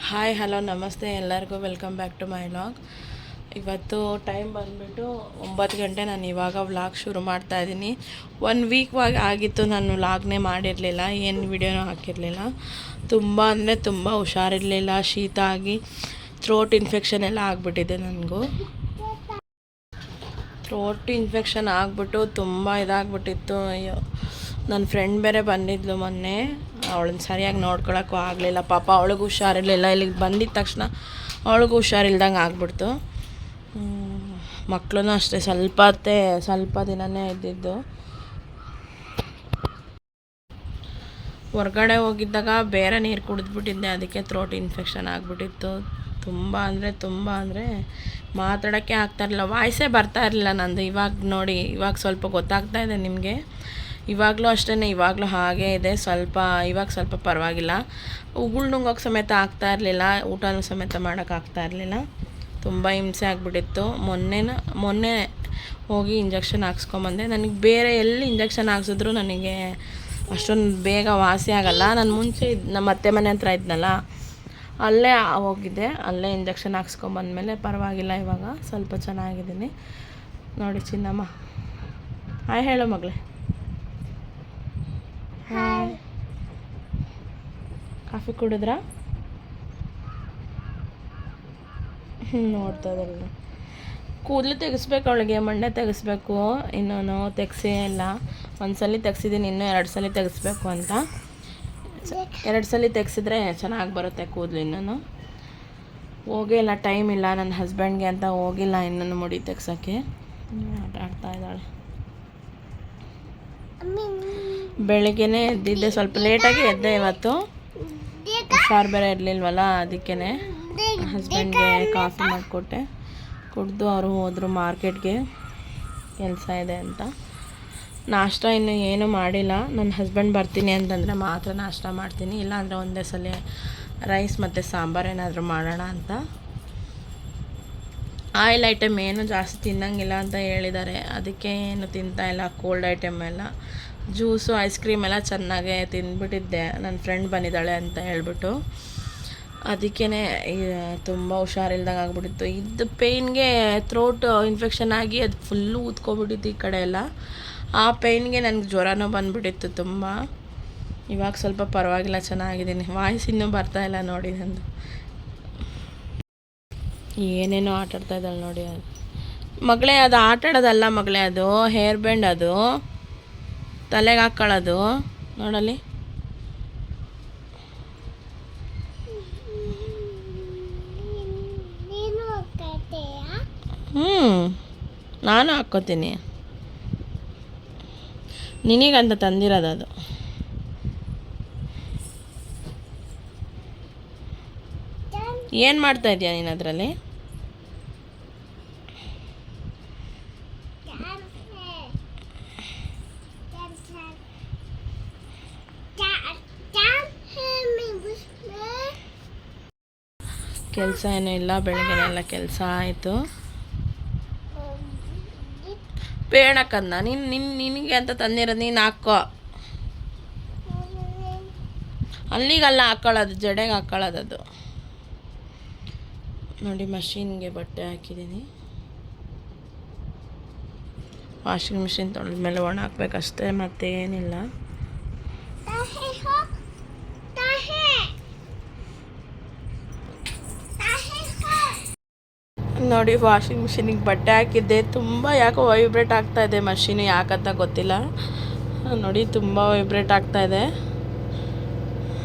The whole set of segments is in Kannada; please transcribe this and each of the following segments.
ಹಾಯ್ ಹಲೋ ನಮಸ್ತೆ ಎಲ್ಲರಿಗೂ welcome back to my vlog. ಇವತ್ತು ಟೈಮ್ ಬಂದುಬಿಟ್ಟು 9 ಗಂಟೆ. ನಾನು ಇವಾಗ ವ್ಲಾಗ್ ಶುರು ಮಾಡ್ತಾಯಿದ್ದೀನಿ. 1 ವೀಕ್ ಆಗಿತ್ತು ನಾನು ವ್ಲಾಗ್ನೇ ಮಾಡಿರಲಿಲ್ಲ, ಏನು ವಿಡಿಯೋನೂ ಹಾಕಿರಲಿಲ್ಲ. ತುಂಬ ಅಂದರೆ ತುಂಬ ಹುಷಾರಿರಲಿಲ್ಲ, ಶೀತ ಆಗಿ ಥ್ರೋಟ್ ಇನ್ಫೆಕ್ಷನ್ ಎಲ್ಲ ಆಗಿಬಿಟ್ಟಿದೆ. ನನಗೂ ಥ್ರೋಟ್ ಇನ್ಫೆಕ್ಷನ್ ಆಗಿಬಿಟ್ಟು ತುಂಬ ಇದಾಗ್ಬಿಟ್ಟಿತ್ತು. ಅಯ್ಯೋ, ನನ್ನ ಫ್ರೆಂಡ್ ಬೇರೆ ಬಂದಿದ್ಲು ಮೊನ್ನೆ, ಅವಳನ್ನ ಸರಿಯಾಗಿ ನೋಡ್ಕೊಳಕ್ಕೂ ಆಗಲಿಲ್ಲ. ಪಾಪ ಅವಳಿಗೂ ಹುಷಾರಿರಲಿಲ್ಲ. ಇಲ್ಲಿಗೆ ಬಂದಿದ್ದ ತಕ್ಷಣ ಅವಳಿಗೂ ಹುಷಾರಿಲ್ದಂಗೆ ಆಗ್ಬಿಡ್ತು. ಮಕ್ಕಳು ಅಷ್ಟೇ ಸ್ವಲ್ಪ ದಿನವೇ ಇದ್ದಿದ್ದು. ಹೊರ್ಗಡೆ ಹೋಗಿದ್ದಾಗ ಬೇರೆ ನೀರು ಕುಡಿದ್ಬಿಟ್ಟಿದ್ದೆ, ಅದಕ್ಕೆ ಥ್ರೋಟ್ ಇನ್ಫೆಕ್ಷನ್ ಆಗಿಬಿಟ್ಟಿತ್ತು. ತುಂಬ ಅಂದರೆ ಮಾತಾಡೋಕ್ಕೆ ಆಗ್ತಾಯಿರಲಿಲ್ಲ, ವಾಯ್ಸೇ ಬರ್ತಾ ಇರಲಿಲ್ಲ ನಂದು. ಇವಾಗ ನೋಡಿ, ಇವಾಗ ಸ್ವಲ್ಪ ಗೊತ್ತಾಗ್ತಾ ಇದೆ ನಿಮಗೆ. ಇವಾಗಲೂ ಅಷ್ಟೇ, ಇವಾಗಲೂ ಹಾಗೇ ಇದೆ. ಇವಾಗ ಸ್ವಲ್ಪ ಪರವಾಗಿಲ್ಲ. ಉಗುಳು ನುಂಗೋಕ್ಕೆ ಸಮೇತ ಆಗ್ತಾ ಇರಲಿಲ್ಲ, ಊಟನೂ ಸಮೇತ ಮಾಡೋಕ್ಕಾಗ್ತಾ ಇರಲಿಲ್ಲ. ತುಂಬ ಹಿಂಸೆ ಆಗಿಬಿಟ್ಟಿತ್ತು. ಮೊನ್ನೆ ಹೋಗಿ ಇಂಜೆಕ್ಷನ್ ಹಾಕ್ಸ್ಕೊಂಬಂದೆ. ನನಗೆ ಬೇರೆ ಎಲ್ಲಿ ಇಂಜೆಕ್ಷನ್ ಹಾಕ್ಸಿದ್ರು ನನಗೆ ಅಷ್ಟೊಂದು ಬೇಗ ವಾಸಿ ಆಗೋಲ್ಲ. ನಾನು ಮುಂಚೆ ನಮ್ಮ ಅತ್ತೆ ಮನೆ ಹತ್ರ ಇದ್ನಲ್ಲ, ಅಲ್ಲೇ ಹೋಗಿದ್ದೆ. ಅಲ್ಲೇ ಇಂಜೆಕ್ಷನ್ ಹಾಕ್ಸ್ಕೊಂಬಂದ್ಮೇಲೆ ಪರವಾಗಿಲ್ಲ, ಇವಾಗ ಸ್ವಲ್ಪ ಚೆನ್ನಾಗಿದ್ದೀನಿ. ನೋಡಿ ಚಿನ್ನಮ್ಮ, ಹಾಯ್ ಹೇಳು ಮಗಳೇ. ಹಾಯ್. ಕಾಫಿ ಕುಡಿದ್ರಾ? ನೋಡ್ತಾ ಇದ್ದಾರೆ. ಕೂದಲು ತೆಗೆಸ್ಬೇಕು, ಅವಳಿಗೆ ಮಂಡೆ ತೆಗೆಸ್ಬೇಕು. ಇನ್ನೂ ತೆಗ್ಸೇ ಇಲ್ಲ. ಒಂದು ಸಲ ತೆಗ್ಸಿದ್ದೀನಿ, ಇನ್ನೂ 2 ಸಲ ತೆಗೆಸ್ಬೇಕು ಅಂತ. 2 ಸಲ ತೆಗ್ಸಿದ್ರೆ ಚೆನ್ನಾಗಿ ಬರುತ್ತೆ ಕೂದಲು. ಇನ್ನೂ ಹೋಗೇ ಇಲ್ಲ, ಟೈಮ್ ಇಲ್ಲ ನನ್ನ ಹಸ್ಬೆಂಡ್ಗೆ ಅಂತ ಹೋಗಿಲ್ಲ ಇನ್ನೂ ಮುಡಿ ತೆಗ್ಸೋಕ್ಕೆ. ಆಟ ಆಡ್ತಾ ಇದ್ದಾಳೆ. ಬೆಳಗ್ಗೆನೇ ಎದ್ದಿದ್ದೆ, ಸ್ವಲ್ಪ ಲೇಟಾಗಿ ಎದ್ದೆ ಇವತ್ತು. ಹುಷಾರು ಬೇರೆ ಇರಲಿಲ್ವಲ್ಲ, ಅದಕ್ಕೇ ಹಸ್ಬೆಂಡ್ಗೆ ಕಾಫಿ ಮಾಡಿಕೊಟ್ಟೆ. ಕುಡಿದು ಅವರು ಹೋದರು ಮಾರ್ಕೆಟ್ಗೆ, ಕೆಲಸ ಇದೆ ಅಂತ. ನಾಷ್ಟ ಇನ್ನೂ ಏನೂ ಮಾಡಿಲ್ಲ. ನನ್ನ ಹಸ್ಬೆಂಡ್ ಬರ್ತೀನಿ ಅಂತಂದರೆ ಮಾತ್ರ ನಾಷ್ಟ ಮಾಡ್ತೀನಿ, ಇಲ್ಲಾಂದರೆ ಒಂದೇ ಸಲ ರೈಸ್ ಮತ್ತು ಸಾಂಬಾರು ಏನಾದರೂ ಮಾಡೋಣ ಅಂತ. ಆಯಿಲ್ ಐಟಮ್ ಏನು ಜಾಸ್ತಿ ತಿನ್ನಂಗಿಲ್ಲ ಅಂತ ಹೇಳಿದ್ದಾರೆ, ಅದಕ್ಕೆ ಏನು ತಿಂತಾಯಿಲ್ಲ. ಕೋಲ್ಡ್ ಐಟಮ್ ಎಲ್ಲ, ಜ್ಯೂಸು ಐಸ್ ಕ್ರೀಮ್ ಎಲ್ಲ ಚೆನ್ನಾಗೇ ತಿಂದ್ಬಿಟ್ಟಿದ್ದೆ, ನನ್ನ ಫ್ರೆಂಡ್ ಬಂದಿದ್ದಾಳೆ ಅಂತ ಹೇಳ್ಬಿಟ್ಟು. ಅದಕ್ಕೇ ತುಂಬ ಹುಷಾರಿಲ್ದಂಗೆ ಆಗ್ಬಿಟ್ಟಿತ್ತು. ಇದು ಪೇಯ್ನ್ಗೆ ಥ್ರೋಟ್ ಇನ್ಫೆಕ್ಷನ್ ಆಗಿ ಅದು ಫುಲ್ಲು ಊದ್ಕೊಬಿಟ್ಟಿತ್ತು ಈ ಕಡೆ ಎಲ್ಲ. ಆ ಪೇಯ್ನ್ಗೆ ನನಗೆ ಜ್ವರನೂ ಬಂದುಬಿಟ್ಟಿತ್ತು ತುಂಬ. ಇವಾಗ ಸ್ವಲ್ಪ ಪರವಾಗಿಲ್ಲ, ಚೆನ್ನಾಗಿದ್ದೀನಿ. ವಾಯ್ಸ್ ಇನ್ನೂ ಬರ್ತಾಯಿಲ್ಲ ನೋಡಿ ನಂದು. ಏನೇನೋ ಆಟಾಡ್ತಾ ಇದ್ದಾಳೆ ನೋಡಿ. ಅದು ಮಗಳೇ, ಅದು ಆಟಾಡೋದಲ್ಲ ಮಗಳೇ, ಅದು ಹೇರ್ ಬ್ಯಾಂಡ್, ಅದು ತಲೆಗೆ ಹಾಕ್ಕೊಳ್ಳೋದು ನೋಡಲ್ಲಿ. ನಾನು ಹಾಕ್ಕೋತೀನಿ, ನಿನಗಂತ ತಂದಿರೋದು ಅದು. ಏನು ಮಾಡ್ತಾ ಇದೀಯ ನೀನು ಅದರಲ್ಲಿ? ಕೆಲಸ ಏನೂ ಇಲ್ಲ, ಬೆಳಗ್ಗೆನೆಲ್ಲ ಕೆಲಸ ಆಯಿತು. ಬೇಡಕ್ಕಂದ ನಿನಗೆ ಅಂತ ತಂದಿರೋದು, ನೀನು ಹಾಕ್ಕೋ. ಅಲ್ಲಿಗಲ್ಲ ಹಾಕ್ಕೊಳ್ಳೋದು, ಜಡೆಗೆ ಹಾಕ್ಕೊಳ್ಳೋದು ಅದು. ನೋಡಿ, ಮಷೀನ್ಗೆ ಬಟ್ಟೆ ಹಾಕಿದ್ದೀನಿ. ವಾಷಿಂಗ್ ಮಿಷಿನ್ ತೊಳೆದ್ಮೇಲೆ ಒಣ ಹಾಕ್ಬೇಕಷ್ಟೇ, ಮತ್ತೇನಿಲ್ಲ. ನೋಡಿ, ವಾಷಿಂಗ್ ಮಿಷಿನಿಗೆ ಬಟ್ಟೆ ಹಾಕಿದ್ದೆ. ತುಂಬ ಯಾಕೋ ವೈಬ್ರೇಟ್ ಆಗ್ತಾಯಿದೆ ಮಷೀನು, ಯಾಕಂತ ಗೊತ್ತಿಲ್ಲ. ನೋಡಿ, ತುಂಬ ವೈಬ್ರೇಟ್ ಆಗ್ತಾಯಿದೆ.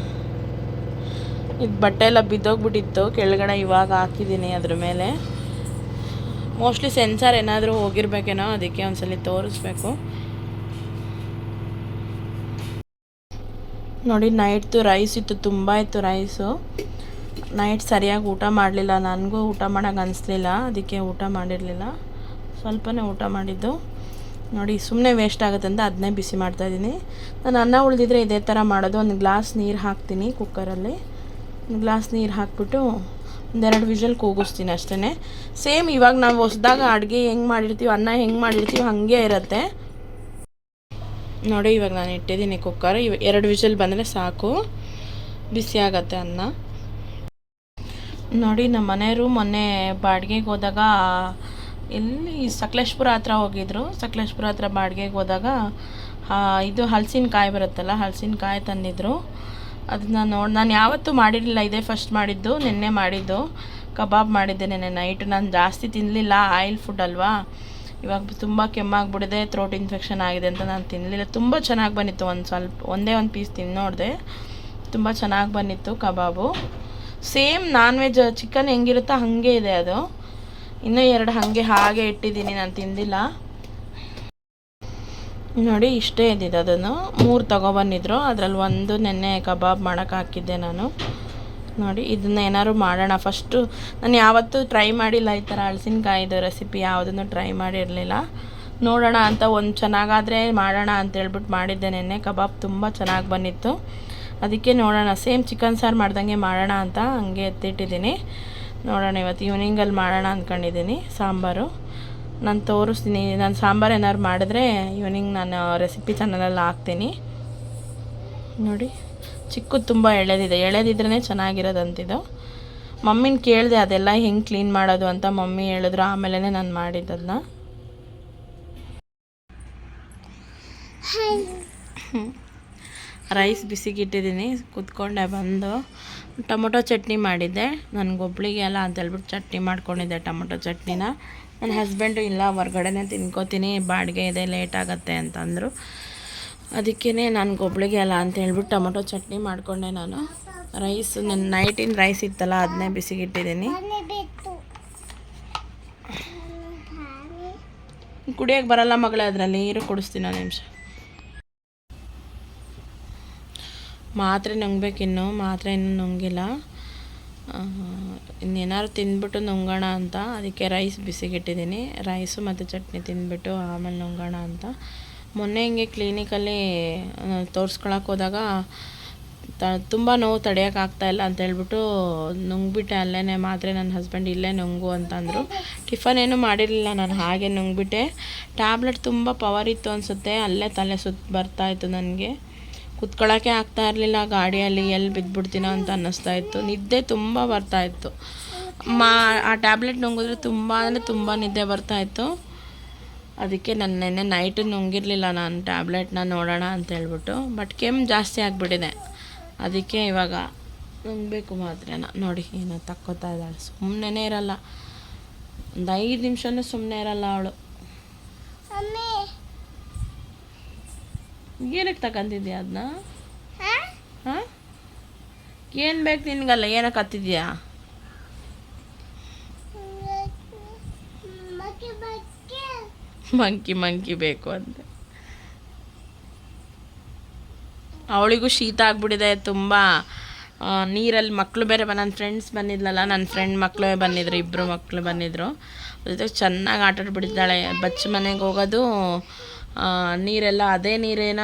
ಇದು ಬಟ್ಟೆ ಎಲ್ಲ ಬಿದ್ದೋಗ್ಬಿಟ್ಟಿತ್ತು ಕೆಳಗಡೆ, ಇವಾಗ ಹಾಕಿದ್ದೀನಿ ಅದ್ರ ಮೇಲೆ. ಮೋಸ್ಟ್ಲಿ ಸೆನ್ಸರ್ ಏನಾದರೂ ಹೋಗಿರ್ಬೇಕೇನೋ, ಅದಕ್ಕೆ ಒಂದ್ಸಲ ತೋರಿಸ್ಬೇಕು. ನೋಡಿ, ನೈಟ್ದು ರೈಸ್ ಇತ್ತು, ತುಂಬ ಇತ್ತು ರೈಸು. ನೈಟ್ ಸರಿಯಾಗಿ ಊಟ ಮಾಡಲಿಲ್ಲ, ನನಗೂ ಊಟ ಮಾಡೋಕೆ ಅನಿಸ್ಲಿಲ್ಲ, ಅದಕ್ಕೆ ಊಟ ಮಾಡಿರಲಿಲ್ಲ. ಸ್ವಲ್ಪನೇ ಊಟ ಮಾಡಿದ್ದು. ನೋಡಿ, ಸುಮ್ಮನೆ ವೇಸ್ಟ್ ಆಗುತ್ತೆ ಅಂತ ಅದನ್ನೇ ಬಿಸಿ ಮಾಡ್ತಾಯಿದ್ದೀನಿ. ನಾನು ಅನ್ನ ಉಳಿದಿದ್ರೆ ಇದೇ ಥರ ಮಾಡೋದು. ಒಂದು ಗ್ಲಾಸ್ ನೀರು ಹಾಕ್ತೀನಿ ಕುಕ್ಕರಲ್ಲಿ. ಒಂದು ಗ್ಲಾಸ್ ನೀರು ಹಾಕ್ಬಿಟ್ಟು 1-2 ವಿಷಲ್ ಕೂಗಿಸ್ತೀನಿ ಅಷ್ಟೇ. ಸೇಮ್ ಇವಾಗ ನಾವು ಹೊಸದಾಗ ಅಡುಗೆ ಹೆಂಗೆ ಮಾಡಿರ್ತೀವಿ, ಅನ್ನ ಹೆಂಗೆ ಮಾಡಿರ್ತೀವಿ ಹಾಗೆ ಇರುತ್ತೆ ನೋಡಿ. ಇವಾಗ ನಾನು ಇಟ್ಟಿದ್ದೀನಿ ಕುಕ್ಕರ್. 2 ವಿಷಲ್ ಬಂದರೆ ಸಾಕು, ಬಿಸಿ ಆಗುತ್ತೆ ಅನ್ನ. ನೋಡಿ ನಮ್ಮ ಮನೆಯವರು ಮೊನ್ನೆ ಬಾಡಿಗೆಗೆ ಹೋದಾಗ ಎಲ್ಲಿ ಸಕಲೇಶ್ಪುರ ಹತ್ರ ಹೋಗಿದ್ರು. ಸಕಲೇಶ್ಪುರ ಹತ್ರ ಬಾಡಿಗೆಗೆ ಹೋದಾಗ ಇದು ಹಲಸಿನಕಾಯಿ ಬರುತ್ತಲ್ಲ, ಹಲಸಿನಕಾಯಿ ತಂದಿದ್ರು. ಅದನ್ನ ನಾನು ಯಾವತ್ತೂ ಮಾಡಿರಲಿಲ್ಲ, ಇದೇ ಫಸ್ಟ್ ಮಾಡಿದ್ದು. ನಿನ್ನೆ ಮಾಡಿದ್ದು ಕಬಾಬ್ ಮಾಡಿದ್ದೆ ನೆನ್ನೆ ನೈಟ್. ನಾನು ಜಾಸ್ತಿ ತಿನ್ನಲಿಲ್ಲ, ಆಯಿಲ್ ಫುಡ್ ಅಲ್ವಾ. ಇವಾಗ ತುಂಬ ಕೆಮ್ಮಾಗ್ಬಿಡಿದೆ, ಥ್ರೋಟ್ ಇನ್ಫೆಕ್ಷನ್ ಆಗಿದೆ ಅಂತ ನಾನು ತಿನ್ನಲಿಲ್ಲ. ತುಂಬ ಚೆನ್ನಾಗಿ ಬಂದಿತ್ತು. ಒಂದೇ ಒಂದು ಪೀಸ್ ತಿಂದು ನೋಡಿದೆ, ತುಂಬ ಚೆನ್ನಾಗಿ ಬಂದಿತ್ತು ಕಬಾಬು. ಸೇಮ್ ನಾನ್ ವೆಜ್ ಚಿಕನ್ ಹೆಂಗಿರುತ್ತೋ ಹಾಗೆ ಇದೆ ಅದು. ಇನ್ನೂ 2 ಹಾಗೆ ಇಟ್ಟಿದ್ದೀನಿ, ನಾನು ತಿಂದಿಲ್ಲ. ನೋಡಿ ಇಷ್ಟೇ ಇದ್ದಿದ್ದು. ಅದನ್ನು 3 ತೊಗೊಬಂದಿದ್ರು, ಅದರಲ್ಲಿ ಒಂದು ನೆನ್ನೆ ಕಬಾಬ್ ಮಾಡೋಕ್ಕೆ ಹಾಕಿದ್ದೆ ನಾನು. ನೋಡಿ ಇದನ್ನ ಏನಾದ್ರು ಮಾಡೋಣ. ಫಸ್ಟು ನಾನು ಯಾವತ್ತೂ ಟ್ರೈ ಮಾಡಿಲ್ಲ ಈ ಥರ ಹಲಸಿನಕಾಯಿದು ರೆಸಿಪಿ, ಯಾವುದನ್ನು ಟ್ರೈ ಮಾಡಿರಲಿಲ್ಲ. ನೋಡೋಣ ಅಂತ, ಒಂದು ಚೆನ್ನಾಗಾದರೆ ಮಾಡೋಣ ಅಂತೇಳ್ಬಿಟ್ಟು ಮಾಡಿದ್ದೆ ನೆನ್ನೆ. ಕಬಾಬ್ ತುಂಬ ಚೆನ್ನಾಗಿ ಬಂದಿತ್ತು. ಅದಕ್ಕೆ ನೋಡೋಣ, ಸೇಮ್ ಚಿಕನ್ ಸಾರು ಮಾಡ್ದಂಗೆ ಮಾಡೋಣ ಅಂತ ಹಂಗೆ ಎತ್ತಿಟ್ಟಿದ್ದೀನಿ. ನೋಡೋಣ, ಇವತ್ತು ಈವ್ನಿಂಗಲ್ಲಿ ಮಾಡೋಣ ಅಂದ್ಕೊಂಡಿದ್ದೀನಿ ಸಾಂಬಾರು. ನಾನು ತೋರಿಸ್ತೀನಿ. ನಾನು ಸಾಂಬಾರು ಏನಾದ್ರು ಮಾಡಿದ್ರೆ ಈವ್ನಿಂಗ್ ನಾನು ರೆಸಿಪಿ ಚಾನಲಲ್ಲಿ ಹಾಕ್ತೀನಿ. ನೋಡಿ ಚಿಕ್ಕದು ತುಂಬ ಎಳೆದಿದ್ರೇ ಚೆನ್ನಾಗಿರೋದಂತಿದ್ದು. ಮಮ್ಮಿನ ಕೇಳಿದೆ ಅದೆಲ್ಲ ಹೆಂಗೆ ಕ್ಲೀನ್ ಮಾಡೋದು ಅಂತ. ಮಮ್ಮಿ ಹೇಳಿದ್ರು, ಆಮೇಲೆ ನಾನು ಮಾಡಿದ್ದದನ್ನ. ರೈಸ್ ಬಿಸಿಗಿಟ್ಟಿದ್ದೀನಿ, ಕುತ್ಕೊಂಡೆ ಬಂದು. ಟೊಮೊಟೊ ಚಟ್ನಿ ಮಾಡಿದ್ದೆ ನನಗೊಬ್ಳಿಗೆ ಎಲ್ಲ ಅಂತೇಳ್ಬಿಟ್ಟು ಚಟ್ನಿ ಮಾಡ್ಕೊಂಡಿದ್ದೆ, ಟೊಮೊಟೊ ಚಟ್ನಿನ. ನನ್ನ ಹಸ್ಬೆಂಡು ಇಲ್ಲ, ಹೊರ್ಗಡೆನೇ ತಿನ್ಕೋತೀನಿ, ಬಾಡಿಗೆ ಇದೆ, ಲೇಟ್ ಆಗುತ್ತೆ ಅಂತಂದರು. ಅದಕ್ಕೇ ನನಗೊಬ್ಳಿಗೆ ಅಲ್ಲ ಅಂತೇಳ್ಬಿಟ್ಟು ಟೊಮೊಟೊ ಚಟ್ನಿ ಮಾಡಿಕೊಂಡೆ ನಾನು. ರೈಸ್ ನನ್ನ ನೈಟಿನ ರೈಸ್ ಇತ್ತಲ್ಲ, ಅದನ್ನೇ ಬಿಸಿಗಿಟ್ಟಿದ್ದೀನಿ. ಕುಡಿಯೋಕ್ಕೆ ಬರಲ್ಲ ಮಗಳೇ, ಅದರಲ್ಲಿ ನೀರು ಕುಡಿಸ್ತೀನಿ ಒಂದು ನಿಮಿಷ. ಮಾತ್ರೆ ನುಂಗ್ಬೇಕಿನ್ನು, ಮಾತ್ರೆ ಇನ್ನೂ ನುಂಗಿಲ್ಲ. ಇನ್ನೇನಾದ್ರು ತಿಂದ್ಬಿಟ್ಟು ನುಂಗೋಣ ಅಂತ, ಅದಕ್ಕೆ ರೈಸ್ ಬಿಸಿಗಿಟ್ಟಿದ್ದೀನಿ. ರೈಸು ಮತ್ತು ಚಟ್ನಿ ತಿಂದ್ಬಿಟ್ಟು ಆಮೇಲೆ ನುಂಗೋಣ ಅಂತ. ಮೊನ್ನೆ ಹಿಂಗೆ ಕ್ಲಿನಿಕಲ್ಲಿ ತೋರಿಸ್ಕೊಳಕ್ಕೆ ಹೋದಾಗ ತುಂಬ ನೋವು ತಡೆಯೋಕ್ಕಾಗ್ತಾಯಿಲ್ಲ ಅಂತೇಳ್ಬಿಟ್ಟು ನುಂಗ್ಬಿಟ್ಟೆ ಅಲ್ಲೇ ಮಾತ್ರೆ. ನನ್ನ ಹಸ್ಬೆಂಡ್ ಇಲ್ಲೇ ನುಂಗು ಅಂತಂದರು. ಟಿಫನ್ ಏನೂ ಮಾಡಿರಲಿಲ್ಲ, ನಾನು ಹಾಗೆ ನುಂಗ್ಬಿಟ್ಟೆ. ಟ್ಯಾಬ್ಲೆಟ್ ತುಂಬ ಪವರ್ ಇತ್ತು ಅನಿಸುತ್ತೆ, ಅಲ್ಲೇ ತಲೆ ಸುತ್ತ ಬರ್ತಾಯಿತ್ತು ನನಗೆ. ಕುತ್ಕೊಳ್ಳೋಕ್ಕೆ ಆಗ್ತಾ ಇರಲಿಲ್ಲ ಗಾಡಿಯಲ್ಲಿ, ಎಲ್ಲಿ ಬಿದ್ದುಬಿಡ್ತೀನೋ ಅಂತ ಅನ್ನಿಸ್ತಾಯಿತ್ತು. ನಿದ್ದೆ ತುಂಬ ಬರ್ತಾಯಿತ್ತು. ಆ ಟ್ಯಾಬ್ಲೆಟ್ ನುಂಗಿದ್ರೆ ತುಂಬ ಅಂದರೆ ತುಂಬ ನಿದ್ದೆ ಬರ್ತಾಯಿತ್ತು. ಅದಕ್ಕೆ ನಾನು ನೆನ್ನೆ ನೈಟು ನುಂಗಿರಲಿಲ್ಲ ನಾನು ಟ್ಯಾಬ್ಲೆಟ್ನ, ನೋಡೋಣ ಅಂತೇಳ್ಬಿಟ್ಟು. ಬಟ್ ಕೆಮ್ಮು ಜಾಸ್ತಿ ಆಗಿಬಿಟ್ಟಿದೆ, ಅದಕ್ಕೆ ಇವಾಗ ನುಂಗಬೇಕು ಮಾತ್ರೆನ. ನೋಡಿ ಏನೋ ತಕ್ಕೋತಾ ಇದ್ದಾಳೆ, ಸುಮ್ಮನೆ ಇರಲ್ಲ. ಒಂದು 5 ನಿಮಿಷನೂ ಸುಮ್ಮನೆ ಇರಲ್ಲ ಅವಳು. ಏನಕ್ಕೆ ತಗೊಂತಿದ್ಯಾ ಅದನ್ನ? ಹಾಂ, ಏನು ಬೇಕು ನಿನಗಲ್ಲ, ಏನಕ್ಕೆ ಹತ್ತಿದ್ಯಾ? ಮಂಕಿ ಬೇಕು ಅಂತೆ. ಅವಳಿಗೂ ಶೀತ ಆಗಿಬಿಟ್ಟಿದೆ ತುಂಬ. ನೀರಲ್ಲಿ ಮಕ್ಕಳು ಬೇರೆ ನನ್ನ ಫ್ರೆಂಡ್ಸ್ ಬಂದಿದ್ಲಲ್ಲ, ನನ್ನ ಫ್ರೆಂಡ್ ಮಕ್ಕಳೇ ಬಂದಿದ್ರು, 2 ಮಕ್ಕಳು ಬಂದಿದ್ದರು. ಜೊತೆಗೆ ಚೆನ್ನಾಗಿ ಆಟಾಡ್ಬಿಟ್ಟಿದ್ದಾಳೆ. ಬಚ್ಚ ಮನೆಗೆ ಹೋಗೋದು, ನೀರೆಲ್ಲ ಅದೇ ನೀರೇನ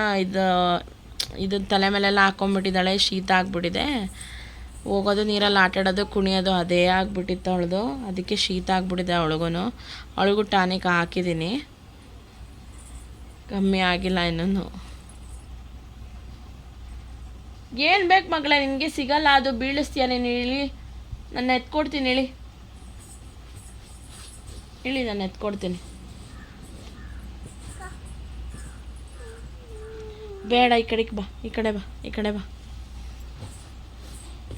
ಇದು ತಲೆ ಮೇಲೆಲ್ಲ ಹಾಕ್ಕೊಂಬಿಟ್ಟಿದ್ದಾಳೆ. ಶೀತ ಆಗಿಬಿಟ್ಟಿದೆ. ಹೋಗೋದು ನೀರಲ್ಲಿ ಆಟಾಡೋದು, ಕುಣಿಯೋದು ಅದೇ ಆಗಿಬಿಟ್ಟಿತ್ತು ಅವಳದು. ಅದಕ್ಕೆ ಶೀತ ಆಗಿಬಿಟ್ಟಿದೆ ಅವಳಿಗೂ ಟಾನಿಕ್ ಹಾಕಿದ್ದೀನಿ, ಕಮ್ಮಿ ಆಗಿಲ್ಲ ಇನ್ನೂ. ಏನು ಬೇಕು ಮಗಳೇ ನಿನಗೆ? ಸಿಗಲ್ಲ ಅದು, ಬೀಳಿಸ್ತೀಯ ನೀನು. ನಾನು ಎತ್ಕೊಡ್ತೀನಿ, ನಾನು ಎತ್ಕೊಡ್ತೀನಿ. ಬೇಡ, ಈ ಕಡೆ ಬಾ.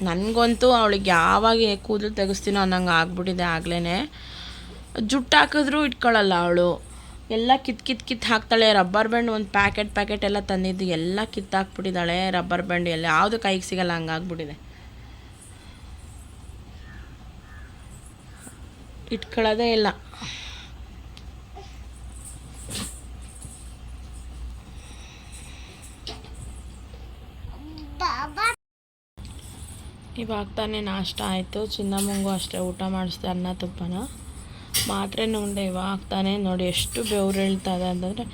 ನನಗಂತೂ ಅವಳಿಗೆ ಯಾವಾಗ ಕೂದಲು ತೆಗೆಸ್ತೀನೋ ಅನ್ನಂಗೆ ಆಗ್ಬಿಟ್ಟಿದೆ ಆಗ್ಲೇ. ಜುಟ್ಟು ಹಾಕಿದ್ರೂ ಇಟ್ಕೊಳ್ಳಲ್ಲ ಅವಳು, ಎಲ್ಲ ಕಿತ್ತು ಹಾಕ್ತಾಳೆ. ರಬ್ಬರ್ ಬ್ಯಾಂಡ್ ಒಂದು ಪ್ಯಾಕೆಟ್ ಎಲ್ಲ ತಂದಿದ್ದು ಎಲ್ಲ ಕಿತ್ತಾಕ್ಬಿಟ್ಟಿದ್ದಾಳೆ. ರಬ್ಬರ್ ಬ್ಯಾಂಡ್ ಎಲ್ಲ ಯಾವುದು ಕೈಗೆ ಸಿಗಲ್ಲ, ಹಂಗಾಗ್ಬಿಟ್ಟಿದೆ. ಇಟ್ಕೊಳ್ಳೋದೇ ಇಲ್ಲ. ಇವಾಗ ತಾನೇ ನಾಷ್ಟ ಆಯಿತು. ಚಿನ್ನಮ್ಮಂಗೂ ಅಷ್ಟೇ ಊಟ ಮಾಡಿಸ್ದೆ, ಅನ್ನ ತುಪ್ಪನ. ಮಾತ್ರೆ ನುಂಡೆ ಇವಾಗ ತಾನೇ. ನೋಡಿ ಎಷ್ಟು ಬೆವರು ಹೇಳ್ತಾಯಿದೆ ಅಂತಂದರೆ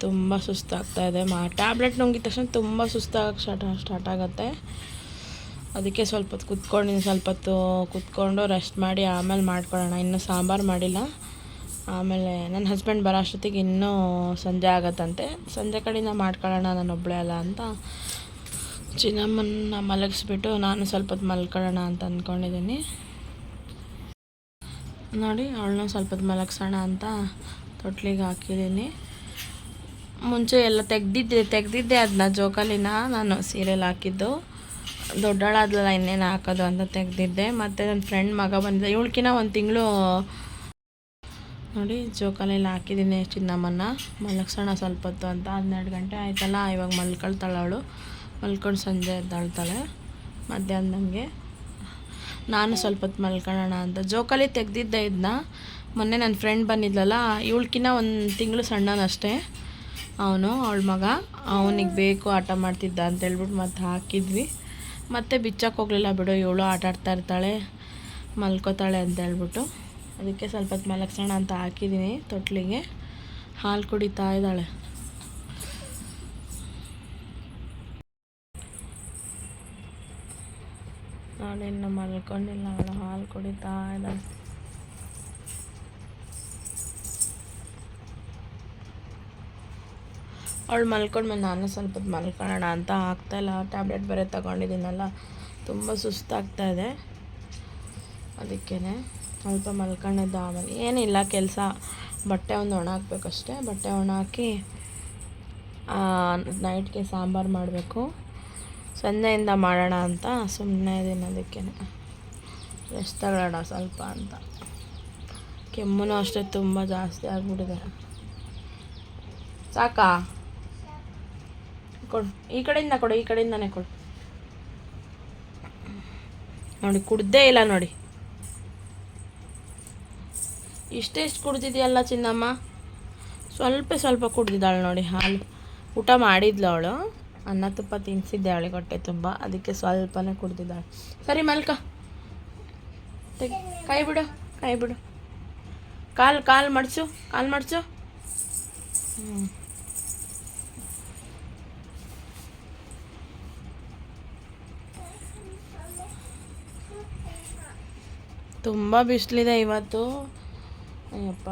ತುಂಬ ಸುಸ್ತಾಗ್ತಾಯಿದೆ. ಟ್ಯಾಬ್ಲೆಟ್ ನುಂಗಿದ ತಕ್ಷಣ ತುಂಬ ಸುಸ್ತಾಗಕ್ಕೆ ಸ್ಟಾರ್ಟ್ ಆಗುತ್ತೆ. ಅದಕ್ಕೆ ಸ್ವಲ್ಪ ಹೊತ್ತು ಕುತ್ಕೊಂಡಿದ್ದೀನಿ. ಸ್ವಲ್ಪ ಹೊತ್ತು ಕುತ್ಕೊಂಡು ರೆಸ್ಟ್ ಮಾಡಿ ಆಮೇಲೆ ಮಾಡ್ಕೊಳ್ಳೋಣ. ಇನ್ನೂ ಸಾಂಬಾರು ಮಾಡಿಲ್ಲ. ಆಮೇಲೆ ನನ್ನ ಹಸ್ಬೆಂಡ್ ಬರೋ ಅಷ್ಟೊತ್ತಿಗೆ ಇನ್ನೂ ಸಂಜೆ ಆಗತ್ತಂತೆ. ಸಂಜೆ ಕಡೆಯಿಂದ ಮಾಡ್ಕೊಳ್ಳೋಣ, ನಾನು ಒಬ್ಬಳೇ ಅಲ್ಲ ಅಂತ ಚಿನ್ನಮ್ಮನ್ನ ಮಲಗಿಸ್ಬಿಟ್ಟು ನಾನು ಸ್ವಲ್ಪ ಹೊತ್ತು ಮಲ್ಕೊಳ್ಳೋಣ ಅಂತ ಅಂದ್ಕೊಂಡಿದ್ದೀನಿ. ನೋಡಿ ಅವಳನ್ನ ಸ್ವಲ್ಪ ಹೊತ್ತು ಮಲಗಿಸೋಣ ಅಂತ ತೊಟ್ಲಿಗೆ ಹಾಕಿದ್ದೀನಿ. ಮುಂಚೆ ಎಲ್ಲ ತೆಗ್ದಿದ್ದೆ ಅದನ್ನ ಜೋಕಾಲಿನ ನಾನು ಸೀರೆಯಲ್ಲಿ ಹಾಕಿದ್ದು. ದೊಡ್ಡಳಾದ್ಲಲ್ಲ ಇನ್ನೇನು ಹಾಕೋದು ಅಂತ ತೆಗ್ದಿದ್ದೆ. ಮತ್ತು ನನ್ನ ಫ್ರೆಂಡ್ ಮಗ ಬಂದಿದ್ದೆ, ಇವಳಕಿನ ಒಂದು ತಿಂಗಳು. ನೋಡಿ ಜೋಕಾಲಿಯಲ್ಲಿ ಹಾಕಿದ್ದೀನಿ ಚಿನ್ನಮ್ಮನ್ನ ಮಲಗಿಸೋಣ ಸ್ವಲ್ಪ ಹೊತ್ತು ಅಂತ. 12 ಗಂಟೆ ಆಯ್ತಲ್ಲ, ಇವಾಗ ಮಲ್ಕೊಳ್ತಾಳೆ ಅವಳು. ಮಲ್ಕೊಂಡು ಸಂಜೆ ಎದ್ದಾಳ್ತಾಳೆ ಮಧ್ಯಾಹ್ನದಂಗೆ. ನಾನು ಸ್ವಲ್ಪ ಹೊತ್ತು ಮಲ್ಕೊಳ್ಳೋಣ ಅಂತ ಜೋಕಾಲಿ ತೆಗ್ದಿದ್ದೆ ಇದನ್ನ. ಮೊನ್ನೆ ನನ್ನ ಫ್ರೆಂಡ್ ಬಂದಿದ್ಲಲ್ಲ, ಇವಳಕಿನ್ನ ಒಂದು ತಿಂಗಳು ಸಣ್ಣನಷ್ಟೇ ಅವನು, ಅವಳ ಮಗ. ಅವನಿಗೆ ಬೇಕು ಆಟ ಮಾಡ್ತಿದ್ದ ಅಂತೇಳ್ಬಿಟ್ಟು ಮತ್ತೆ ಹಾಕಿದ್ವಿ. ಮತ್ತೆ ಬಿಚ್ಚಕ್ಕೆ ಹೋಗಲಿಲ್ಲ, ಬಿಡು ಇವಳು ಆಟ ಆಡ್ತಾ ಇರ್ತಾಳೆ ಮಲ್ಕೋತಾಳೆ ಅಂತೇಳ್ಬಿಟ್ಟು ಅದಕ್ಕೆ ಸ್ವಲ್ಪ ಹೊತ್ತು ಮಲಗಿಸೋಣ ಅಂತ ಹಾಕಿದ್ದೀನಿ ತೊಟ್ಲಿಗೆ. ಹಾಲು ಕುಡಿತಾ ಇದ್ದಾಳೆ. ನೋಡಿ ಇನ್ನು ಮಲ್ಕೊಂಡಿಲ್ಲ ಅವಳು, ಹಾಲು ಕುಡಿತಾ ಇದ್ದಾಳೆ. ಅವಳು ಮಲ್ಕೊಂಡ್ಮೇಲೆ ನಾನು ಸ್ವಲ್ಪ ಹೊತ್ತು ಮಲ್ಕೊಳ್ಳೋಣ ಅಂತ ಆಗ್ತಾಯಿಲ್ಲ. ಟ್ಯಾಬ್ಲೆಟ್ ಬೇರೆ ತಗೊಂಡಿದ್ದೀನಲ್ಲ, ತುಂಬ ಸುಸ್ತಾಗ್ತಾಯಿದೆ. ಅದಕ್ಕೇ ಸ್ವಲ್ಪ ಮಲ್ಕೊಂಡಿದ್ದ. ಆಮೇಲೆ ಏನಿಲ್ಲ ಕೆಲಸ, ಬಟ್ಟೆ ಒಂದು ಒಣ ಹಾಕ್ಬೇಕಷ್ಟೆ. ಬಟ್ಟೆ ಒಣ ಹಾಕಿ ನೈಟ್ಗೆ ಸಾಂಬಾರು ಮಾಡಬೇಕು. ಸಂಜೆಯಿಂದ ಮಾಡೋಣ ಅಂತ ಸುಮ್ಮನೆ ಇದ್ದೀನಿ. ಅದಕ್ಕೇ ರೆಸ್ಟ್ ತಗೊಳ್ಳೋಣ ಸ್ವಲ್ಪ ಅಂತ. ಕೆಮ್ಮು ಅಷ್ಟೇ ತುಂಬ ಜಾಸ್ತಿ ಆಗಿಬಿಟ್ಟಿದೆ. ಸಾಕಾ? ಕೊಡು, ಈ ಕಡೆಯಿಂದ ಕೊಡು, ಈ ಕಡೆಯಿಂದನೇ ಕೊಡು. ನೋಡಿ ಕುಡ್ದೇ ಇಲ್ಲ ನೋಡಿ. ಇಷ್ಟೆಷ್ಟು ಕುಡ್ದಿದೆಯಲ್ಲ ಚಿನ್ನಮ್ಮ, ಸ್ವಲ್ಪ ಕುಡ್ದಿದ್ದಾಳೆ ನೋಡಿ ಹಾಲು. ಊಟ ಮಾಡಿದ್ಲು ಅವಳು, ಅನ್ನ ತುಪ್ಪ ತಿನ್ನಿಸಿದ್ದೆ ಅವಳಿಗೆ ಹೊಟ್ಟೆ ತುಂಬ, ಅದಕ್ಕೆ ಸ್ವಲ್ಪನೇ ಕುಡ್ದಿದ್ದಾಳೆ. ಸರಿ ಮಲ್ಕ, ಕೈ ಬಿಡು, ಕೈ ಬಿಡು. ಕಾಲು ಮಡ್ಚು. ತುಂಬ ಬಿಸಿಲಿದೆ ಇವತ್ತು. ಅಯ್ಯಪ್ಪ.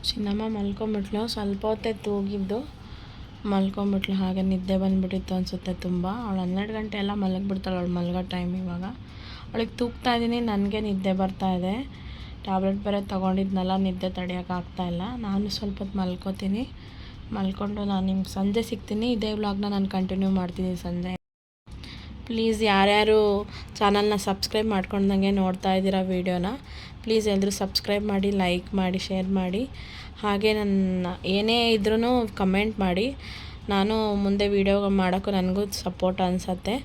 ಚಿನ್ನಮ್ಮ ಮಲ್ಕೊಂಬಿಟ್ಲು, ಸ್ವಲ್ಪ ಹೊತ್ತೇ ತೂಗಿದ್ದು ಮಲ್ಕೊಂಬಿಟ್ಲು. ಹಾಗೆ ನಿದ್ದೆ ಬಂದುಬಿಟ್ಟಿತ್ತು ಅನಿಸುತ್ತೆ ತುಂಬ. ಅವಳು 12 ಗಂಟೆ ಎಲ್ಲ ಮಲಗಿಬಿಡ್ತಾಳೆ. ಅವಳು ಮಲಗೋ ಟೈಮ್ ಇವಾಗ. ಅವಳಿಗೆ ತೂಗ್ತಾ ಇದ್ದೀನಿ, ನನಗೆ ನಿದ್ದೆ ಬರ್ತಾಯಿದೆ. ಟ್ಯಾಬ್ಲೆಟ್ ಬೇರೆ ತೊಗೊಂಡಿದ್ನಲ್ಲ, ನಿದ್ದೆ ತಡೆಯೋಕ್ಕಾಗ್ತಾಯಿಲ್ಲ. ನಾನು ಸ್ವಲ್ಪ ಹೊತ್ತು ಮಲ್ಕೋತೀನಿ. ಮಲ್ಕೊಂಡು ನಾನು ನಿಮ್ಗೆ ಸಂಜೆ ಸಿಗ್ತೀನಿ. ಇದೇ ವ್ಲಾಗ್ನ ನಾನು ಕಂಟಿನ್ಯೂ ಮಾಡ್ತೀನಿ ಸಂಜೆ. ಪ್ಲೀಸ್ ಯಾರ್ಯಾರು ಚಾನಲ್ನ ಸಬ್ಸ್ಕ್ರೈಬ್ ಮಾಡ್ಕೊಂಡಂಗೆ ನೋಡ್ತಾ ಇದ್ದೀರಾ ವೀಡಿಯೋನ, ಪ್ಲೀಸ್ ಎಲ್ಲರೂ ಸಬ್ಸ್ಕ್ರೈಬ್ ಮಾಡಿ, ಲೈಕ್ ಮಾಡಿ, ಶೇರ್ ಮಾಡಿ. ಹಾಗೆ ನನ್ನ ಏನೇ ಇದ್ರೂ ಕಮೆಂಟ್ ಮಾಡಿ. ನಾನು ಮುಂದೆ ವೀಡಿಯೋ ಮಾಡೋಕ್ಕೂ ನನಗೂ ಸಪೋರ್ಟ್ ಅನಿಸತ್ತೆ.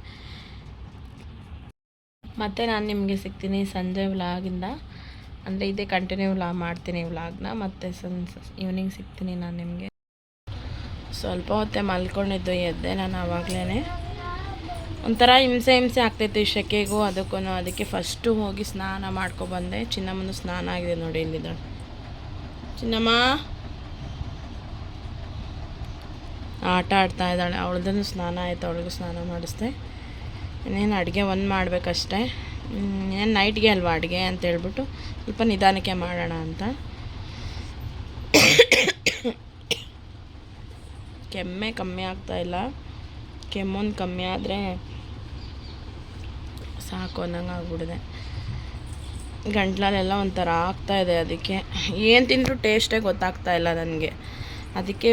ಮತ್ತು ನಾನು ನಿಮಗೆ ಸಿಗ್ತೀನಿ ಸಂಜೆ ವ್ಲಾಗಿಂದ. ಅಂದರೆ ಇದೇ ಕಂಟಿನ್ಯೂ ಮಾಡ್ತೀನಿ ವ್ಲಾಗ್ನ. ಮತ್ತು ಈವ್ನಿಂಗ್ ಸಿಗ್ತೀನಿ ನಾನು ನಿಮಗೆ. ಸ್ವಲ್ಪ ಹೊತ್ತೇ ಮಲ್ಕೊಂಡಿದ್ದು, ಎದ್ದೆ ನಾನು ಆವಾಗಲೇ. ಒಂಥರ ಹಿಂಸೆ ಆಗ್ತೈತೆ ಈ ಸೆಕೆಗೂ ಅದಕ್ಕೂ. ಅದಕ್ಕೆ ಫಸ್ಟು ಹೋಗಿ ಸ್ನಾನ ಮಾಡ್ಕೊಬಂದೆ. ಚಿನ್ನಮ್ಮನ ಸ್ನಾನ ಆಗಿದೆ ನೋಡಿ, ಇಲ್ಲಿದ್ದಾಳೆ ಚಿನ್ನಮ್ಮ. ಆಟ ಆಡ್ತಾ ಇದ್ದಾಳೆ. ಅವಳದನ್ನು ಸ್ನಾನ ಆಯಿತು, ಅವಳಿಗೂ ಸ್ನಾನ ಮಾಡಿಸ್ದೆ. ಇನ್ನೇನು ಅಡುಗೆ ಒಂದು ಮಾಡಬೇಕಷ್ಟೆ. ಏನು ನೈಟ್ಗೆ ಅಲ್ವಾ ಅಡುಗೆ ಅಂತೇಳ್ಬಿಟ್ಟು ಸ್ವಲ್ಪ ನಿಧಾನಕ್ಕೆ ಮಾಡೋಣ ಅಂತ. ಕೆಮ್ಮೆ ಕಮ್ಮಿ ಆಗ್ತಾಯಿಲ್ಲ. ಕೆಮ್ಮೊಂದು ಕಮ್ಮಿ ಆದರೆ ಸಾಕು ಅನ್ನಂಗೆ ಆಗ್ಬಿಡಿದೆ. ಗಂಟ್ಲಲ್ಲೆಲ್ಲ ಒಂಥರ ಆಗ್ತಾಯಿದೆ. ಅದಕ್ಕೆ ಏನು ತಿಂದರೂ ಟೇಸ್ಟೇ ಗೊತ್ತಾಗ್ತಾಯಿಲ್ಲ ನನಗೆ. ಅದಕ್ಕೆ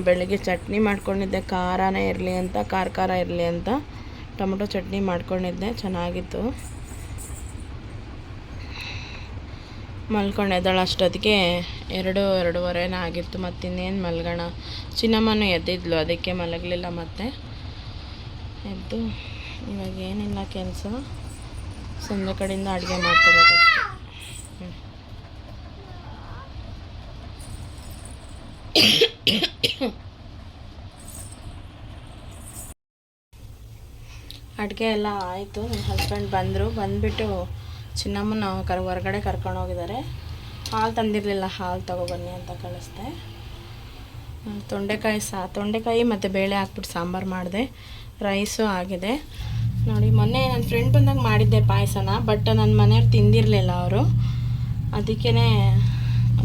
ಬೆಳಗ್ಗೆ ಚಟ್ನಿ ಮಾಡ್ಕೊಂಡಿದ್ದೆ, ಖಾರನೇ ಇರಲಿ ಅಂತ, ಖಾರ ಇರಲಿ ಅಂತ ಟೊಮೊಟೊ ಚಟ್ನಿ ಮಾಡ್ಕೊಂಡಿದ್ದೆ, ಚೆನ್ನಾಗಿತ್ತು. ಮಲ್ಕೊಂಡೆದ್ದಾಳೆ ಅಷ್ಟೊತ್ತಿಗೆ 2-2:30 ಆಗಿತ್ತು. ಮತ್ತಿನ್ನೇನು ಮಲ್ಗೋಣ. ಚಿನ್ನಮ್ಮನೂ ಎದ್ದಿದ್ಲು, ಅದಕ್ಕೆ ಮಲಗಲಿಲ್ಲ. ಮತ್ತೆ ಎದ್ದು ಇವಾಗ ಏನಿಲ್ಲ ಕೆಲಸ, ಸಂಜೆ ಕಡೆಯಿಂದ ಅಡುಗೆ ಮಾಡ್ಕೋಬೇಕಷ್ಟೆ. ಅಡುಗೆ ಎಲ್ಲ ಆಯಿತು. ನನ್ನ ಹಸ್ಬೆಂಡ್ ಬಂದುಬಿಟ್ಟು ಚಿನ್ನಮ್ಮನ ಹೊರಗಡೆ ಕರ್ಕೊಂಡು ಹೋಗಿದ್ದಾರೆ. ಹಾಲು ತಂದಿರಲಿಲ್ಲ, ಹಾಲು ತೊಗೊಬನ್ನಿ ಅಂತ ಕಳಿಸ್ದೆ. ತೊಂಡೆಕಾಯಿ ಮತ್ತು ಬೇಳೆ ಹಾಕ್ಬಿಟ್ಟು ಸಾಂಬಾರು ಮಾಡಿದೆ. ರೈಸು ಆಗಿದೆ ನೋಡಿ. ಮೊನ್ನೆ ನನ್ನ ಫ್ರೆಂಡ್ ಬಂದಾಗ ಮಾಡಿದ್ದೆ ಪಾಯಸನ, ಬಟ್ ನನ್ನ ಮನೆಯವ್ರು ತಿಂದಿರಲಿಲ್ಲ ಅವರು. ಅದಕ್ಕೇ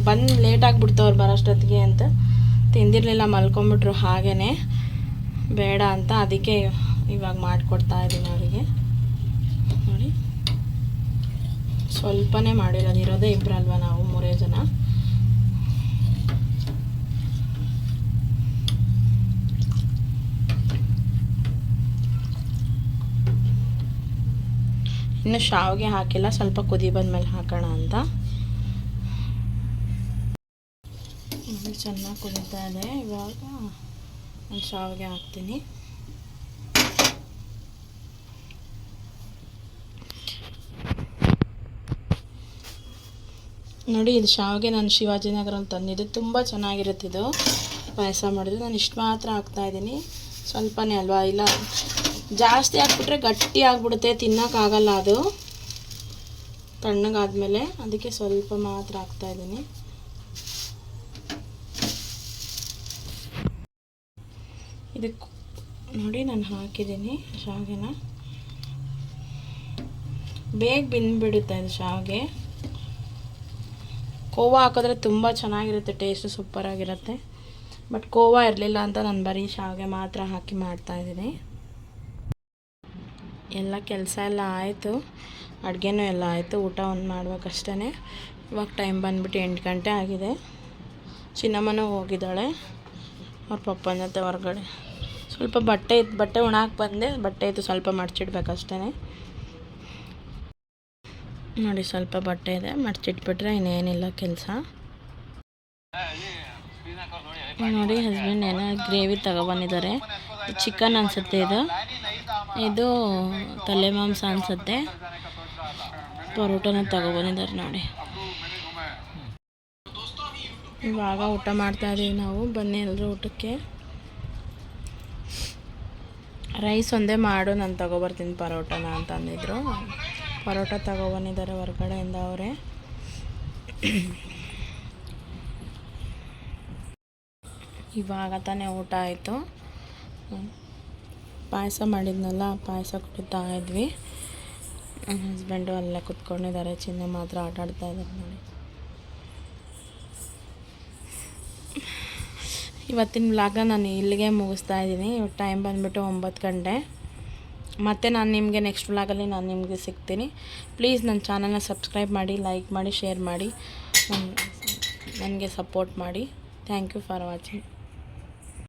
ಬಂದು ಲೇಟ್ ಆಗಿಬಿಡ್ತು ಅವ್ರು ಬರೋಷ್ಟೊತ್ತಿಗೆ ಅಂತ ತಿಂದಿರಲಿಲ್ಲ, ಮಲ್ಕೊಂಬಿಟ್ರು ಹಾಗೇ ಬೇಡ ಅಂತ. ಅದಕ್ಕೆ ಇವಾಗ ಮಾಡಿಕೊಡ್ತಾ ಇದ್ದೀನಿ ಅವರಿಗೆ. ನೋಡಿ, ಸ್ವಲ್ಪನೇ ಮಾಡಿರೋದು, ಇರೋದೇ ಇಬ್ಬರಲ್ವ ನಾವು, 3 ಜನ. ಇನ್ನು ಶಾವಿಗೆ ಹಾಕಿಲ್ಲ, ಸ್ವಲ್ಪ ಕುದಿ ಬಂದಮೇಲೆ ಹಾಕೋಣ ಅಂತ. ಚೆನ್ನಾಗಿ ಕುದೀತಾ ಇದೆ. ಇವಾಗ ನಾನು ಶಾವಿಗೆ ಹಾಕ್ತೀನಿ. ನೋಡಿ, ಇದು ಶಾವಿಗೆ ನಾನು ಶಿವಾಜಿನಗರಲ್ಲಿ ತಂದಿದ್ದು, ತುಂಬ ಚೆನ್ನಾಗಿರುತ್ತೆ ಇದು ಪಾಯಸ ಮಾಡಿದ್ದು. ನಾನು ಇಷ್ಟು ಮಾತ್ರ ಹಾಕ್ತಾಯಿದ್ದೀನಿ, ಸ್ವಲ್ಪನೇ ಅಲ್ವಾ, ಇಲ್ಲ ಜಾಸ್ತಿ ಹಾಕ್ಬಿಟ್ರೆ ಗಟ್ಟಿ ಆಗಿಬಿಡುತ್ತೆ, ತಿನ್ನೋಕ್ಕಾಗಲ್ಲ ಅದು ತಣ್ಣಗಾದ್ಮೇಲೆ. ಅದಕ್ಕೆ ಸ್ವಲ್ಪ ಮಾತ್ರ ಹಾಕ್ತಾಯಿದ್ದೀನಿ. ಇದಕ್ಕೆ ನೋಡಿ, ನಾನು ಹಾಕಿದ್ದೀನಿ ಶಾವಿಗೆನ. ಬೇಗ ಬೆಂದ್ಬಿಡುತ್ತೆ ಇದು ಶಾವಿಗೆ. ಕೋವಾ ಹಾಕಿದ್ರೆ ತುಂಬ ಚೆನ್ನಾಗಿರುತ್ತೆ, ಟೇಸ್ಟ್ ಸೂಪರಾಗಿರುತ್ತೆ. ಬಟ್ ಕೋವಾ ಇರಲಿಲ್ಲ ಅಂತ ನಾನು ಬರೀ ಶಾವಿಗೆ ಮಾತ್ರ ಹಾಕಿ ಮಾಡ್ತಾಯಿದ್ದೀನಿ. ಎಲ್ಲ ಕೆಲಸ ಎಲ್ಲ ಆಯಿತು, ಅಡುಗೆನೂ ಎಲ್ಲ ಆಯಿತು. ಊಟ ಒಂದು ಮಾಡ್ಬೇಕಷ್ಟೇ. ಇವಾಗ ಟೈಮ್ ಬಂದುಬಿಟ್ಟು 8 ಗಂಟೆ ಆಗಿದೆ. ಚಿನ್ನಮ್ಮನೂ ಹೋಗಿದ್ದಾಳೆ ಅವ್ರ ಪಪ್ಪನ ಜೊತೆ ಹೊರಗಡೆ. ಸ್ವಲ್ಪ ಬಟ್ಟೆ ಒಣಾಕ್ ಬಂದೆ, ಬಟ್ಟೆ ಇತ್ತು, ಸ್ವಲ್ಪ ಮಡಚಿಡ್ಬೇಕಷ್ಟೇ. ನೋಡಿ, ಸ್ವಲ್ಪ ಬಟ್ಟೆ ಇದೆ, ಮಡಚಿಟ್ಬಿಟ್ರೆ ಇನ್ನೇನಿಲ್ಲ ಕೆಲಸ. ನೋಡಿ, ಹಸ್ಬೆಂಡ್ ಏನೋ ಗ್ರೇವಿ ತಗೊಬಂದಿದ್ದಾರೆ. ಚಿಕನ್ ಅನಿಸುತ್ತೆ ಇದು ತಲೆ ಮಾಂಸ ಅನಿಸುತ್ತೆ. ಪರೋಟನ ತಗೊಬಂದಿದ್ದಾರೆ ನೋಡಿ. ಇವಾಗ ಊಟ ಮಾಡ್ತಾಯಿದ್ದೀವಿ ನಾವು. ಬನ್ನಿ ಎಲ್ಲರೂ ಊಟಕ್ಕೆ. ರೈಸ್ ಒಂದೇ ಮಾಡು, ನಾನು ತಗೊಬರ್ತೀನಿ ಪರೋಟನ ಅಂತ ಅಂದಿದ್ರು. ಪರೋಟ ತಗೊಬಂದಿದ್ದಾರೆ ಹೊರಗಡೆಯಿಂದ ಅವರೇ. ಇವಾಗ ತಾನೇ ಊಟ ಆಯಿತು. ಪಾಯಸ ಮಾಡಿದ್ನಲ್ಲ, ಪಾಯಸ ಕುಡಿತಾ ಇದ್ವಿ. ನನ್ನ ಹಸ್ಬೆಂಡು ಅಲ್ಲೇ ಕುತ್ಕೊಂಡಿದ್ದಾರೆ, ಚಿನ್ನ ಮಾತ್ರ ಆಟ ಆಡ್ತಾ ಇದ್ದಾರೆ ನೋಡಿ. ಇವತ್ತಿನ ವ್ಲಾಗ್ನ ನಾನು ಇಲ್ಲಿಗೆ ಮುಗಿಸ್ತಾ ಇದ್ದೀನಿ. ಇವತ್ತು ಟೈಮ್ ಬಂದುಬಿಟ್ಟು 9 ಗಂಟೆ. ಮತ್ತು ನಾನು ನಿಮಗೆ ನೆಕ್ಸ್ಟ್ ವ್ಲಾಗಲ್ಲಿ ನಾನು ನಿಮಗೆ ಸಿಗ್ತೀನಿ. ಪ್ಲೀಸ್ ನನ್ನ ಚಾನಲ್ನ ಸಬ್ಸ್ಕ್ರೈಬ್ ಮಾಡಿ, ಲೈಕ್ ಮಾಡಿ, ಶೇರ್ ಮಾಡಿ, ನನಗೆ ಸಪೋರ್ಟ್ ಮಾಡಿ. Thank you for watching.